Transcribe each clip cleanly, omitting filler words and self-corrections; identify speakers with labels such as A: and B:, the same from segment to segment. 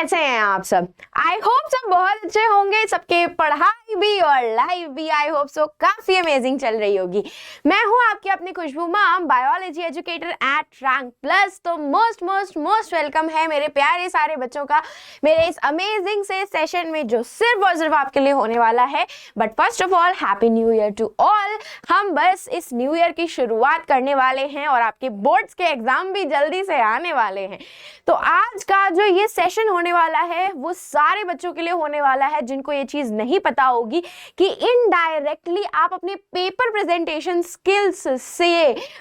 A: कैसे हैं आप सब? आई होप सब बहुत अच्छे होंगे, सबके पढ़ाई भी और लाइफ भी आई होप सो काफी अमेजिंग चल रही होगी। मैं हूं आपकी अपनी Khushbu ma'am, biology educator at rank plus. तो मोस्ट वेलकम है मेरे प्यारे सारे बच्चों का मेरे इस अमेजिंग से सेशन में जो सिर्फ और सिर्फ आपके लिए होने वाला है। But first of all happy new year to all. हम बस इस न्यू ईयर की शुरुआत करने वाले हैं और आपके बोर्ड्स के एग्जाम भी जल्दी से आने वाले हैं। तो आज का जो ये सेशन होने वाला है वो सारे बच्चों के लिए होने वाला है जिनको ये चीज नहीं पता होगी कि इनडायरेक्टली आप अपने पेपर प्रेजेंटेशन स्किल्स से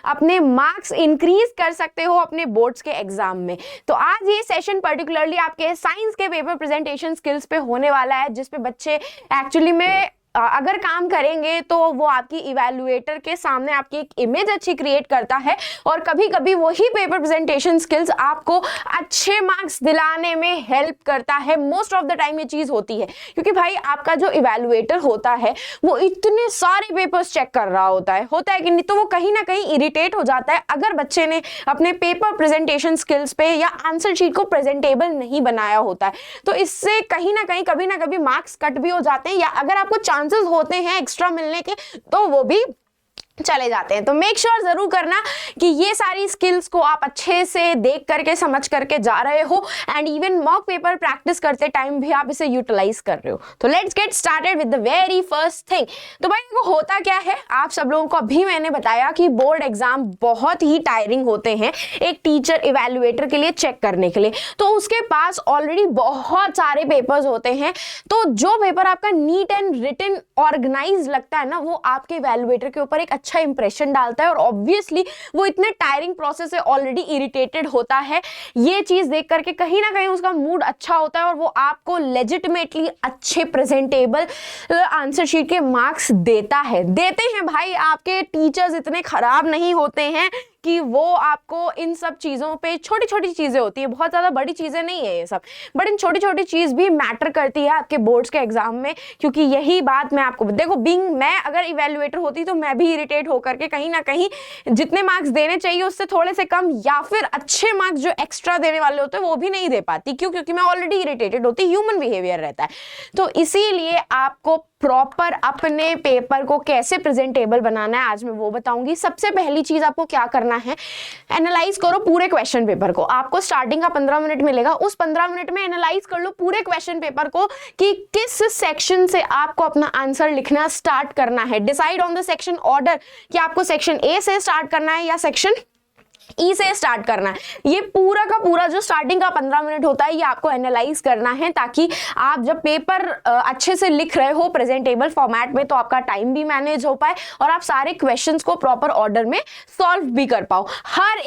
A: अपने मार्क्स इंक्रीज कर सकते हो अपने बोर्ड्स के एग्जाम में। तो आज ये सेशन पर्टिकुलरली आपके साइंस के पेपर प्रेजेंटेशन स्किल्स पे होने वाला है, जिसपे बच्चे एक्चुअली में अगर काम करेंगे तो वो आपकी इवैल्यूएटर के सामने आपकी एक इमेज अच्छी क्रिएट करता है और कभी कभी वही पेपर प्रेजेंटेशन स्किल्स आपको अच्छे मार्क्स दिलाने में हेल्प करता है। मोस्ट ऑफ द टाइम ये चीज होती है क्योंकि भाई आपका जो इवैल्यूएटर होता है वो इतने सारे पेपर्स चेक कर रहा होता है कि नहीं, तो वो कहीं ना कहीं इरिटेट हो जाता है अगर बच्चे ने अपने पेपर प्रेजेंटेशन स्किल्स पे या आंसर शीट को प्रेजेंटेबल नहीं बनाया होता है। तो इससे कहीं ना कहीं कभी ना कभी मार्क्स कट भी हो जाते हैं या अगर आपको चांसेस होते हैं एक्स्ट्रा मिलने के तो वो भी चले जाते हैं। तो मेक श्योर जरूर करना कि ये सारी स्किल्स को आप अच्छे से देख करके समझ करके जा रहे हो and even mock paper practice करते टाइम भी आप इसे यूटिलाइज कर रहे हो। तो let's get started with the very first thing. तो भाई देखो होता क्या है, आप सब लोगों को अभी मैंने बताया कि बोर्ड एग्जाम बहुत ही टायरिंग होते हैं एक टीचर इवैल्यूएटर के लिए चेक करने के लिए। तो उसके पास ऑलरेडी बहुत सारे पेपर्स होते हैं, तो जो पेपर आपका नीट एंड रिटन ऑर्गेनाइज लगता है ना वो आपके इवैल्यूएटर के ऊपर एक अच्छा इंप्रेशन डालता है और ऑब्वियसली वो इतने टायरिंग प्रोसेस से ऑलरेडी इरिटेटेड होता है। ये चीज देख करके कहीं ना कहीं उसका मूड अच्छा होता है और वो आपको लेजिटिमेटली अच्छे प्रेजेंटेबल आंसर शीट के मार्क्स देते हैं। भाई आपके टीचर्स इतने खराब नहीं होते हैं कि वो आपको इन सब चीज़ों पे, छोटी छोटी चीज़ें होती है, बहुत ज़्यादा बड़ी चीज़ें नहीं है ये सब, बट इन छोटी छोटी चीज़ भी मैटर करती है आपके बोर्ड्स के एग्जाम में। क्योंकि यही बात मैं आपको देखो, मैं अगर इवैल्यूएटर होती तो मैं भी इरिटेट होकर के कहीं ना कहीं जितने मार्क्स देने चाहिए उससे थोड़े से कम या फिर अच्छे मार्क्स जो एक्स्ट्रा देने वाले होते हैं वो भी नहीं दे पाती। क्यों? क्योंकि मैं ऑलरेडी इरिटेटेड होती, ह्यूमन बिहेवियर रहता है। तो इसीलिए आपको प्रॉपर अपने पेपर को कैसे प्रेजेंटेबल बनाना है आज मैं वो बताऊंगी। सबसे पहली चीज आपको क्या करना है, एनालाइज करो पूरे क्वेश्चन पेपर को। आपको स्टार्टिंग का 15 मिनट मिलेगा, उस 15 मिनट में एनालाइज कर लो पूरे क्वेश्चन पेपर को कि किस सेक्शन से आपको अपना आंसर लिखना स्टार्ट करना है। Decide on the section order कि आपको सेक्शन ए से स्टार्ट करना है या सेक्शन ई से स्टार्ट करना है। ये पूरा का पूरा जो स्टार्टिंग का 15 मिनट होता है ये आपको एनालाइज करना है ताकि आप जब पेपर अच्छे से लिख रहे हो प्रेजेंटेबल फॉर्मेट में तो आपका टाइम भी मैनेज हो पाए और आप सारे क्वेश्चंस को प्रॉपर ऑर्डर में सॉल्व भी कर पाओ। हर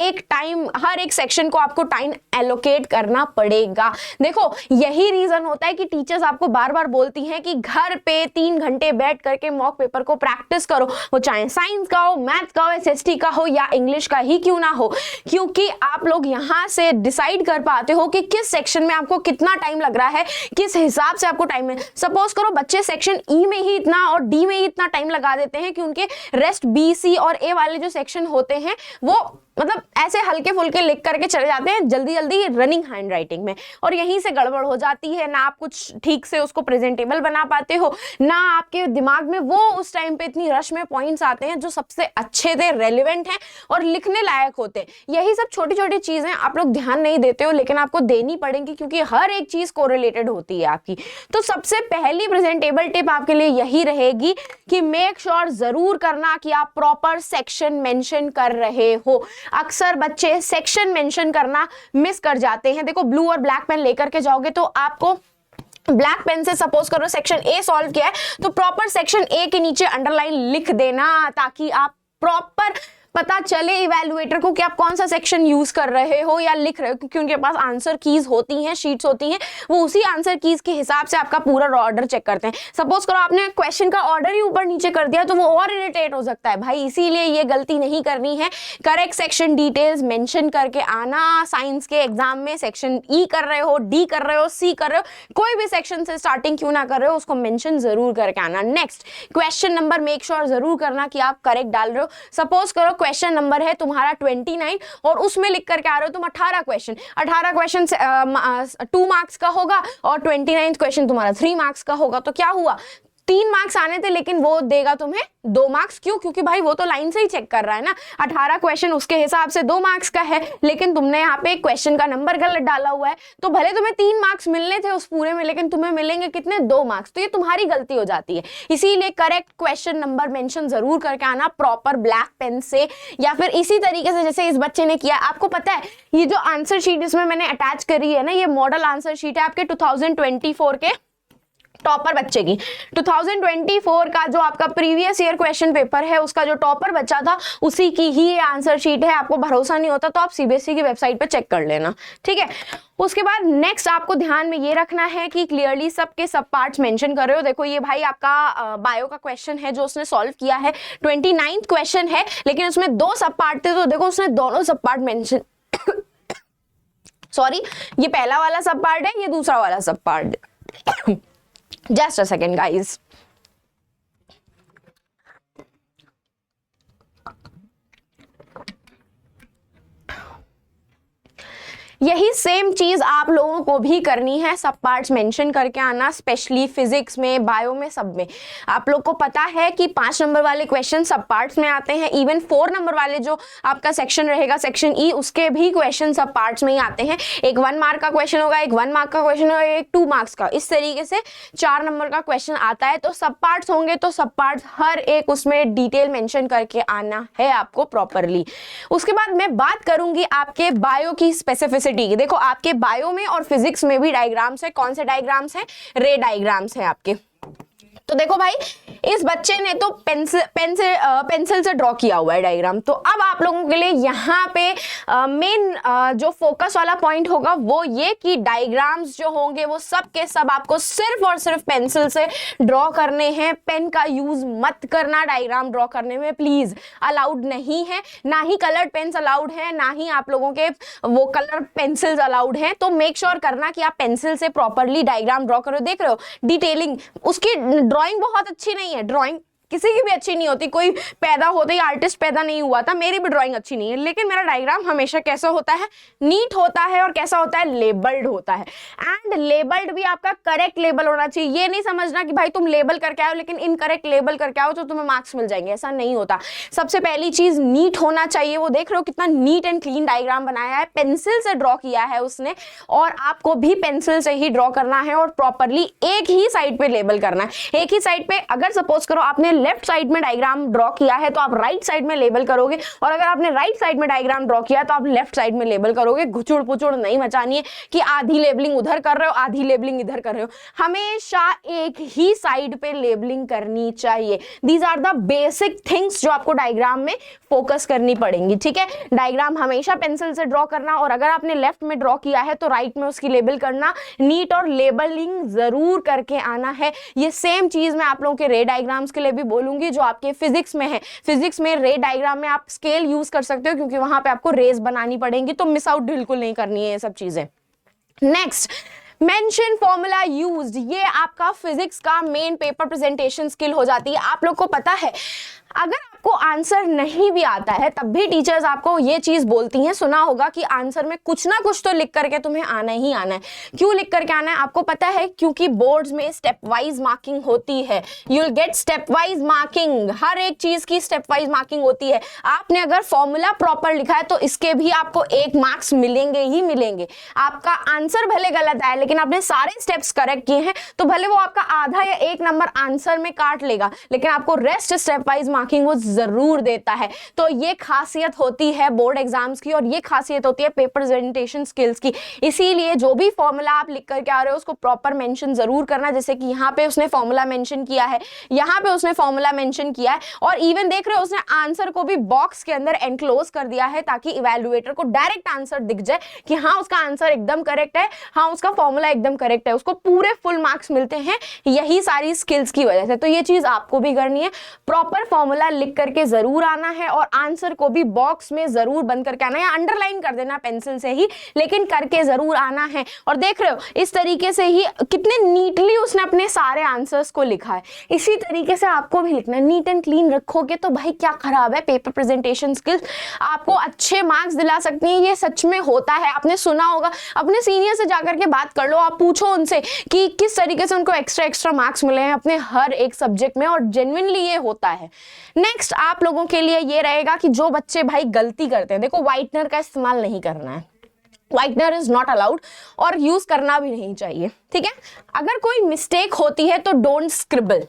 A: एक सेक्शन को आपको टाइम एलोकेट करना पड़ेगा। देखो यही रीजन होता है कि टीचर्स आपको बार बार बोलती हैं कि घर पे 3 घंटे बैठ करके मॉक पेपर को प्रैक्टिस करो, वो चाहे साइंस का हो, मैथ्स का हो, एसएसटी का हो या इंग्लिश का ही क्यों ना हो, क्योंकि आप लोग यहां से डिसाइड कर पाते हो कि किस सेक्शन में आपको कितना टाइम लग रहा है, किस हिसाब से आपको टाइम है। सपोज करो बच्चे सेक्शन ई में ही इतना और डी में ही इतना टाइम लगा देते हैं कि उनके रेस्ट बी, सी और ए वाले जो सेक्शन होते हैं वो मतलब ऐसे हल्के फुल्के लिख करके चले जाते हैं जल्दी जल्दी रनिंग हैंड राइटिंग में, और यहीं से गड़बड़ हो जाती है। ना आप कुछ ठीक से उसको प्रेजेंटेबल बना पाते हो, ना आपके दिमाग में वो उस टाइम पे इतनी रश में पॉइंट्स आते हैं जो सबसे अच्छे थे, रेलिवेंट हैं और लिखने लायक होते हैं। यही सब छोटी छोटी चीजें आप लोग ध्यान नहीं देते हो लेकिन आपको देनी पड़ेंगी क्योंकि हर एक चीज कोरिलेटेड होती है आपकी। तो सबसे पहली प्रेजेंटेबल टिप आपके लिए यही रहेगी कि मेक श्योर जरूर करना कि आप प्रॉपर सेक्शन मेंशन कर रहे हो। अक्सर बच्चे सेक्शन मेंशन करना मिस कर जाते हैं। देखो ब्लू और ब्लैक पेन लेकर के जाओगे तो आपको ब्लैक पेन से सपोज करो सेक्शन ए सॉल्व किया है तो प्रॉपर सेक्शन ए के नीचे अंडरलाइन लिख देना ताकि आप प्रॉपर पता चले इवैल्यूएटर को कि आप कौन सा सेक्शन यूज कर रहे हो या लिख रहे हो, क्योंकि उनके पास आंसर कीज होती हैं, शीट्स होती हैं, वो उसी आंसर कीज के हिसाब से आपका पूरा ऑर्डर चेक करते हैं। सपोज करो आपने क्वेश्चन का ऑर्डर ही ऊपर नीचे कर दिया तो वो और इरिटेट हो सकता है भाई, इसीलिए ये गलती नहीं करनी है। करेक्ट सेक्शन डिटेल्स मेंशन करके आना। साइंस के एग्जाम में सेक्शन ई कर रहे हो, डी कर रहे हो, सी कर रहे हो, कोई भी सेक्शन से स्टार्टिंग क्यों ना कर रहे हो उसको मेंशन जरूर करके आना। Next question number make sure जरूर करना कि आप करेक्ट डाल रहे हो। सपोज करो क्वेश्चन नंबर है तुम्हारा 29 और उसमें लिख करके आ रहे हो तुम 18 क्वेश्चन, 18 क्वेश्चन 2 मार्क्स का होगा और 29 क्वेश्चन तुम्हारा 3 मार्क्स का होगा, तो क्या हुआ 3 मार्क्स आने थे लेकिन वो देगा तुम्हें 2 मार्क्स। क्यों? क्योंकि भाई वो तो लाइन से ही चेक कर रहा है ना, 18 क्वेश्चन उसके हिसाब से 2 मार्क्स का है, लेकिन तुमने यहाँ पे क्वेश्चन का नंबर गलत डाला हुआ है, तो भले तुम्हें 3 मार्क्स मिलने थे उस पूरे में लेकिन तुम्हें मिलेंगे कितने 2 मार्क्स। तो ये तुम्हारी गलती हो जाती है, इसीलिए करेक्ट क्वेश्चन नंबर मेंशन जरूर करके आना प्रॉपर ब्लैक पेन से, या फिर इसी तरीके से जैसे इस बच्चे ने किया। आपको पता है ये जो आंसर शीट इसमें मैंने अटैच करी है ना, ये मॉडल आंसर शीट है आपके 2024 के टॉपर बच्चे की। 2024 का जो आपका प्रीवियस ईयर क्वेश्चन पेपर है उसका जो टॉपर बच्चा था उसी की ही ये आंसर शीट है। आपको भरोसा नहीं होता तो आप सीबीएसई की वेबसाइट पे चेक कर लेना, ठीक है। उसके बाद नेक्स्ट आपको ध्यान में ये रखना है कि क्लियरली सबके सब पार्ट्स मेंशन कर रहे हो। देखो ये भाई आपका बायो का क्वेश्चन है जो उसने सॉल्व किया है, 29th क्वेश्चन है लेकिन उसमें 2 सब पार्ट थे, तो देखो उसने दोनों सब पार्ट मेंशन सॉरी, ये पहला वाला सब पार्ट है, ये दूसरा वाला सब पार्ट है। Just a second, guys. यही सेम चीज आप लोगों को भी करनी है, सब पार्ट्स मेंशन करके आना, स्पेशली फिजिक्स में, बायो में, सब में। आप लोग को पता है कि 5 नंबर वाले क्वेश्चन सब पार्ट्स में आते हैं, इवन 4 नंबर वाले जो आपका सेक्शन रहेगा सेक्शन ई, उसके भी क्वेश्चन सब पार्ट्स में ही आते हैं। एक 1 मार्क का क्वेश्चन होगा, एक 1 मार्क का क्वेश्चन होगा, एक 2 मार्क्स का, इस तरीके से 4 नंबर का क्वेश्चन आता है। तो सब पार्ट्स होंगे तो सब पार्ट्स हर एक उसमें डिटेल मेंशन करके आना है आपको प्रॉपरली। उसके बाद मैं बात करूंगी आपके बायो की स्पेसिफिसिटी। देखो आपके बायो में और फिजिक्स में भी डायग्राम्स है। कौन से डायग्राम्स हैं? रे डायग्राम्स हैं आपके। तो देखो भाई इस बच्चे ने तो पेंसिल से ड्रॉ किया हुआ है डायग्राम। तो अब आप लोगों के लिए यहाँ पे मेन जो फोकस वाला पॉइंट होगा वो ये कि डायग्राम्स जो होंगे वो सब के सब आपको सिर्फ और सिर्फ पेंसिल से ड्रॉ करने हैं। पेन का यूज मत करना डायग्राम ड्रॉ करने में, प्लीज, अलाउड नहीं है। ना ही कलर्ड पेन्स अलाउड है, ना ही आप लोगों के वो कलर पेंसिल्स अलाउड हैं। तो मेक श्योर करना कि आप पेंसिल से प्रॉपरली डायग्राम ड्रॉ करो। देख रहे हो डिटेलिंग, उसकी ड्राइंग बहुत अच्छी नहीं है, ड्राइंग किसी की भी अच्छी नहीं होती, कोई पैदा होते ही आर्टिस्ट पैदा नहीं हुआ था, मेरी भी ड्राइंग अच्छी नहीं है, लेकिन मेरा डायग्राम हमेशा कैसा होता है? नीट होता है। और कैसा होता है? लेबल्ड होता है। एंड लेबल्ड भी आपका करेक्ट लेबल होना चाहिए। ये नहीं समझना कि भाई तुम लेबल करके आओ लेकिन इनकरेक्ट लेबल करके आओ तो तुम्हें मार्क्स मिल जाएंगे, ऐसा नहीं होता। सबसे पहली चीज नीट होना चाहिए। वो देख रहे हो कितना नीट एंड क्लीन डायग्राम बनाया है, पेंसिल से ड्रॉ किया है उसने, और आपको भी पेंसिल से ही ड्रॉ करना है और प्रॉपरली एक ही साइड पे लेबल करना है। एक ही साइड पे, अगर सपोज करो आपने लेफ्ट साइड में डायग्राम ड्रॉ किया है तो आप राइट साइड में लेबल करोगे, और अगर आपने राइट साइड में डायग्राम ड्रॉ किया तो आप लेफ्ट साइड में लेबल करोगे। घुचुड़ पुचुड़ नहीं मचानी है कि आधी लेबलिंग उधर कर रहे हो आधी लेबलिंग इधर कर रहे हो। हमेशा एक ही साइड पे लेबलिंग करनी चाहिए। These are the basic things जो आपको डायग्राम में फोकस करनी पड़ेंगी, ठीक है। डायग्राम हमेशा पेंसिल से ड्रॉ करना, और अगर आपने लेफ्ट में ड्रॉ किया है तो राइट में उसकी लेबल करना, नीट और लेबलिंग जरूर करके आना है। ये सेम चीज मैं आप लोगों के रे डायग्राम्स के लिए भी बोलूंगी जो आपके फिजिक्स में है। फिजिक्स में रे डायग्राम में आप स्केल यूज कर सकते हो क्योंकि वहां पे आपको रेज बनानी पड़ेंगी, तो मिस आउट बिल्कुल नहीं करनी है ये सब चीजें। नेक्स्ट, मेंशन फॉर्मूला यूज्ड, ये आपका फिजिक्स का मेन पेपर प्रेजेंटेशन स्किल हो जाती है। आप लोग को पता है अगर आपको आंसर नहीं भी आता है तब भी टीचर्स आपको ये चीज बोलती हैं, सुना होगा कि आंसर में कुछ ना कुछ तो लिख करके तुम्हें आना ही आना है। क्यों लिख करके आना है आपको पता है? क्योंकि बोर्ड्स में स्टेप वाइज मार्किंग होती है। You will get step wise marking, हर एक चीज की स्टेप वाइज मार्किंग होती है। आपने अगर फॉर्मूला प्रॉपर लिखा है तो इसके भी आपको 1 मार्क्स मिलेंगे ही मिलेंगे। आपका आंसर भले गलत आए लेकिन आपने सारे स्टेप्स करेक्ट किए हैं तो भले वो आपका आधा या 1 नंबर आंसर में काट लेगा लेकिन आपको रेस्ट स्टेप वाइज मार्किंग वो जरूर देता है। तो ये खासियत होती है बोर्ड एग्जाम्स की, और ये खासियत होती है पेपर प्रेजेंटेशन स्किल्स की। इसीलिए जो भी फॉर्मूला आप लिख करके आ रहे हो उसको प्रॉपर मेंशन जरूर करना। जैसे कि यहाँ पे उसने फॉर्मूला मेंशन किया है, यहाँ पे उसने फॉर्मूला मेंशन किया है, और इवन देख रहे हो उसने आंसर को भी बॉक्स के अंदर एनक्लोज कर दिया है ताकि इवैल्यूएटर को डायरेक्ट आंसर दिख जाए कि हाँ उसका आंसर एकदम करेक्ट है, हाँ उसका फॉर्मूला एकदम करेक्ट है, उसको पूरे फुल मार्क्स मिलते हैं यही सारी स्किल्स की वजह से। तो ये चीज आपको भी करनी है, प्रॉपर फॉर्मूला फॉर्मूला लिख करके जरूर आना है और आंसर को भी बॉक्स में जरूर बंद करके आना है, अंडरलाइन कर देना पेंसिल से ही, लेकिन करके जरूर आना है। और देख रहे हो इस तरीके से ही कितने नीटली उसने अपने सारे आंसर्स को लिखा है, इसी तरीके से आपको भी लिखना है। नीट एंड क्लीन रखोगे तो भाई क्या खराब है, पेपर प्रेजेंटेशन स्किल्स आपको अच्छे मार्क्स दिला सकती हैं, ये सच में होता है। आपने सुना होगा, अपने सीनियर से जाकर के बात कर लो, आप पूछो उनसे कि किस तरीके से उनको एक्स्ट्रा मार्क्स मिले हैं अपने हर एक सब्जेक्ट में, और जेन्युइनली ये होता है। नेक्स्ट आप लोगों के लिए ये रहेगा कि जो बच्चे भाई गलती करते हैं, देखो व्हाइटनर का इस्तेमाल नहीं करना है, व्हाइटनर इज नॉट अलाउड और यूज करना भी नहीं चाहिए, ठीक है। अगर कोई मिस्टेक होती है तो don't scribble,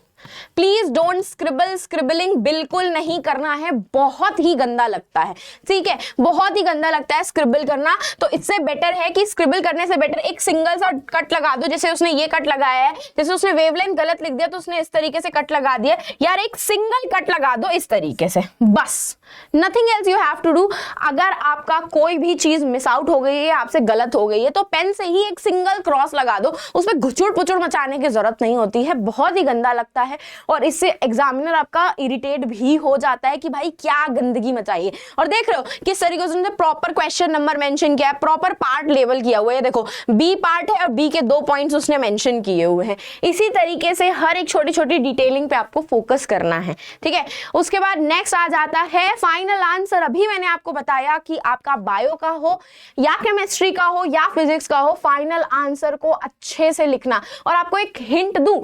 A: please don't scribble, scribbling बिल्कुल नहीं करना है, बहुत ही गंदा लगता है, ठीक है, बहुत ही गंदा लगता है स्क्रिबल करना। तो इससे बेटर है कि स्क्रिबल करने से बेटर एक सिंगल सा कट लगा दो, जैसे उसने ये कट लगाया है, जैसे उसने वेवलेंथ गलत लिख दिया तो उसने इस तरीके से कट लगा दिया यार, एक सिंगल कट लगा दो इस तरीके से, बस, nothing else you have to do. अगर आपका कोई भी चीज मिस आउट हो गई है, आपसे गलत हो गई है, तो पेन से ही एक सिंगल क्रॉस लगा दो, उसमें घुचुड़ पुचुड़ मचाने की जरूरत नहीं होती है, बहुत ही गंदा लगता है और इससे एग्जामिनर आपका इरिटेट भी हो जाता है कि भाई क्या गंदगी मचाई है। और देख रहे हो किस तरीके से उन्होंने प्रॉपर क्वेश्चन नंबर मेंशन किया है, प्रॉपर पार्ट लेवल किया हुआ है, देखो बी पार्ट है और बी के 2 पॉइंट्स उसने मेंशन किए हुए हैं। इसी तरीके से हर एक छोटी छोटी डिटेलिंग पे आपको फोकस करना है, ठीक है। उसके बाद नेक्स्ट आ जाता है फाइनल आंसर। अभी मैंने आपको बताया कि आपका बायो का हो या केमिस्ट्री का हो या फिजिक्स का हो, फाइनल आंसर को अच्छे से लिखना। और आपको एक हिंट दूं,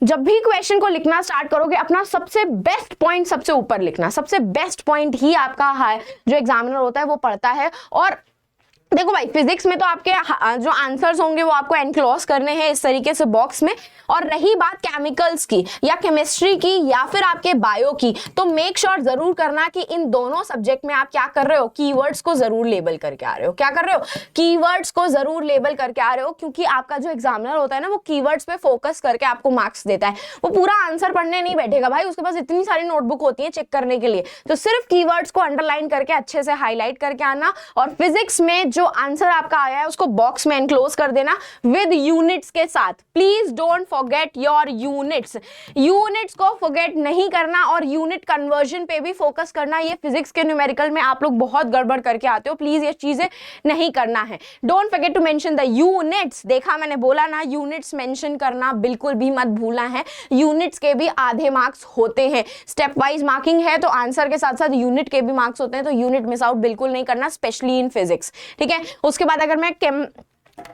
A: जब भी क्वेश्चन को लिखना स्टार्ट करोगे अपना सबसे बेस्ट पॉइंट सबसे ऊपर लिखना, सबसे बेस्ट पॉइंट ही आपका है जो एग्जामिनर होता है वो पढ़ता है। और देखो भाई फिजिक्स में तो आपके जो आंसर्स होंगे वो आपको एनक्लोज करने हैं इस तरीके से बॉक्स में। और रही बात केमिकल्स की या केमिस्ट्री की या फिर आपके बायो की, तो मेक श्योर जरूर करना कि इन दोनों सब्जेक्ट में आप क्या कर रहे हो, कीवर्ड्स को जरूर लेबल करके आ रहे हो। क्या कर रहे हो, कीवर्ड्स को जरूर लेबल करके आ रहे हो, क्योंकि आपका जो एग्जामिनर होता है ना वो कीवर्ड्स पे फोकस करके आपको मार्क्स देता है। वो पूरा आंसर पढ़ने नहीं बैठेगा भाई, उसके पास इतनी सारी नोटबुक होती है चेक करने के लिए, तो सिर्फ कीवर्ड्स को अंडरलाइन करके अच्छे से हाईलाइट करके आना। और फिजिक्स में जो आंसर आपका आया है उसको बॉक्स में एनक्लोज कर देना विद यूनिट्स के साथ। Please don't forget your units, units को फॉरगेट नहीं करना और यूनिट कन्वर्जन पे भी फोकस करना। ये फिजिक्स के न्यूमेरिकल में आप लोग बहुत गड़बड़ करके आते हो, प्लीज ये चीजें नहीं करना है। Don't forget to mention the units, देखा मैंने बोला ना, यूनिट्स मेंशन करना बिल्कुल भी मत भूलना है। यूनिट्स के भी आधे मार्क्स होते हैं, स्टेप वाइज मार्किंग है तो आंसर के साथ साथ यूनिट के भी मार्क्स होते हैं, तो यूनिट मिस आउट बिल्कुल नहीं करना, स्पेशली इन फिजिक्स, ठीक है। उसके बाद अगर मैं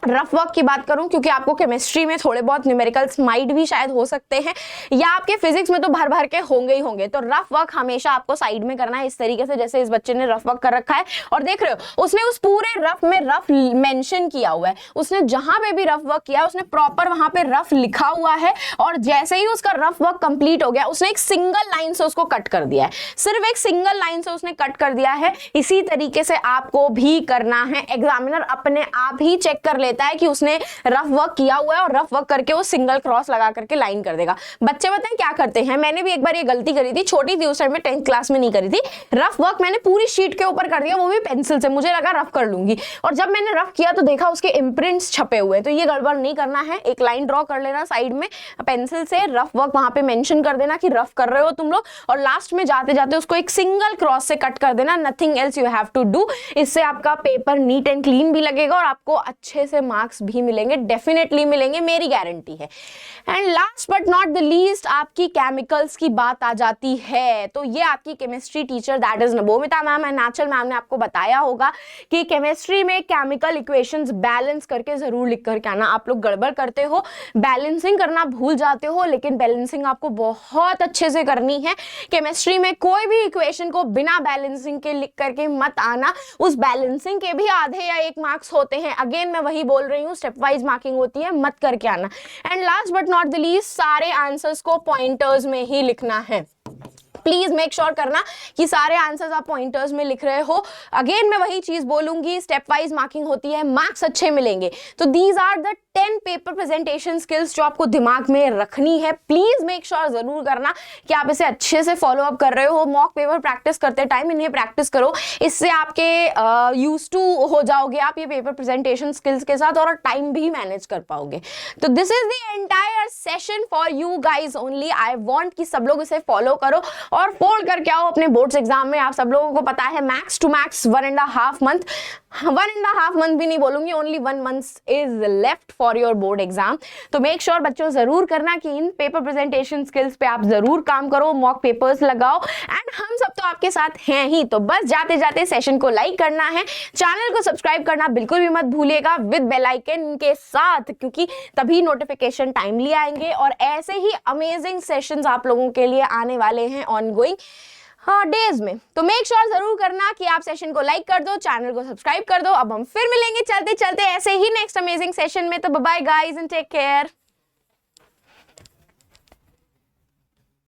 A: रफ वर्क की बात करूं, क्योंकि आपको केमिस्ट्री में थोड़े बहुत न्यूमेरिकल्स माइट भी शायद हो सकते हैं या आपके फिजिक्स में तो भर भर के होंगे ही होंगे, तो रफ वर्क हमेशा आपको साइड में करना है इस तरीके से जैसे इस बच्चे ने रफ वर्क कर रखा है। और देख रहे हो उसने उस पूरे रफ में रफ मेंशन किया हुआ है, उसने जहां पे भी रफ वर्क किया उसने प्रॉपर वहां पे रफ लिखा हुआ है। और जैसे ही उसका रफ वर्क कंप्लीट हो गया उसने एक सिंगल लाइन से उसको कट कर दिया है, सिर्फ एक सिंगल लाइन से उसने कट कर दिया है। इसी तरीके से आपको भी करना है, एग्जामिनर अपने आप ही चेक कर लेता है कि उसने रफ वर्क किया हुआ है और रफ वर्क करके वो सिंगल क्रॉस लगा करके लाइन कर देगा। बच्चे बताएं क्या करते हैं, मैंने भी एक बार ये गलती करी थी, छोटी थी उस टाइम में, 10th क्लास में नहीं करी थी। रफ वर्क मैंने पूरी शीट के ऊपर कर दिया, वो भी पेंसिल से, मुझे लगा रफ कर लूंगी, और जब मैंने रफ किया तो देखा उसके इम्प्रिंट्स छपे हुए। तो ये गड़बड़ नहीं करना है, एक लाइन ड्रॉ कर लेना साइड में पेंसिल से, रफ वर्क वहां पे मेंशन कर देना कि रफ कर रहे हो तुम लोग, और लास्ट में जाते जाते उसको एक सिंगल क्रॉस से कट कर देना, nothing else you have to do. इससे आपका पेपर नीट एंड क्लीन भी लगेगा और आपको अच्छे से मार्क्स भी मिलेंगे, डेफिनेटली मिलेंगे, मेरी गारंटी है। And last but not the least आपकी केमिकल्स की बात आ जाती है, तो ये आपकी chemistry teacher that is Navomita ma'am and Nachal ma'am ने आपको बताया होगा कि केमिस्ट्री में केमिकल इक्वेशंस बैलेंस करके जरूर लिख करके आना। आप लोग गड़बड़ करते हो, बैलेंसिंग करना भूल जाते हो, लेकिन बैलेंसिंग आपको बहुत अच्छे से करनी है। केमिस्ट्री में कोई भी इक्वेशन को बिना बैलेंसिंग के लिख करके मत आना, उस बैलेंसिंग के भी आधे या 1 मार्क्स होते हैं। अगेन मैं वही बोल रही हूँ, स्टेप वाइज मार्किंग होती है, मत करके आना। And last but not the least सारे आंसर्स को पॉइंटर्स में ही लिखना है। प्लीज मेक श्योर करना कि सारे आंसर्स आप पॉइंटर्स में लिख रहे हो। अगेन मैं वही चीज बोलूंगी, स्टेप वाइज मार्किंग होती है, मार्क्स अच्छे मिलेंगे। तो these are the 10 paper presentation skills जो आपको दिमाग में रखनी है, प्लीज मेक श्योर जरूर करना कि आप इसे अच्छे से फॉलो अप कर रहे हो। मॉक पेपर प्रैक्टिस करते टाइम इन्हें प्रैक्टिस करो, इससे आपके यूज टू हो जाओगे आप ये पेपर प्रेजेंटेशन स्किल्स के साथ और टाइम भी मैनेज कर पाओगे। तो this is the entire session for you guys only. I want कि सब लोग इसे फॉलो करो और फोल्ड करके आओ अपने बोर्ड्स एग्जाम में। आप सब लोगों को पता है max to max 1.5 month, 1.5 month भी नहीं बोलूंगी, only 1 month is left for your board exam. तो मेक श्योर बच्चों जरूर करना कि इन पेपर प्रेजेंटेशन स्किल्स पे आप जरूर काम करो, मॉक पेपर्स लगाओ एंड हम सब तो आपके साथ हैं ही। तो बस जाते जाते सेशन को लाइक करना है, चैनल को सब्सक्राइब करना बिल्कुल भी मत भूलिएगा विद बेल आइकन के साथ, क्योंकि तभी नोटिफिकेशन टाइमली आएंगे और ऐसे ही अमेजिंग सेशंस आप लोगों के लिए आने वाले हैं ऑनगोइंग डेज में। तो मेक श्योर जरूर करना कि आप सेशन को लाइक कर दो, चैनल को सब्सक्राइब कर दो। अब हम फिर मिलेंगे चलते चलते ऐसे ही नेक्स्ट अमेजिंग सेशन में। तो bye bye guys and take care.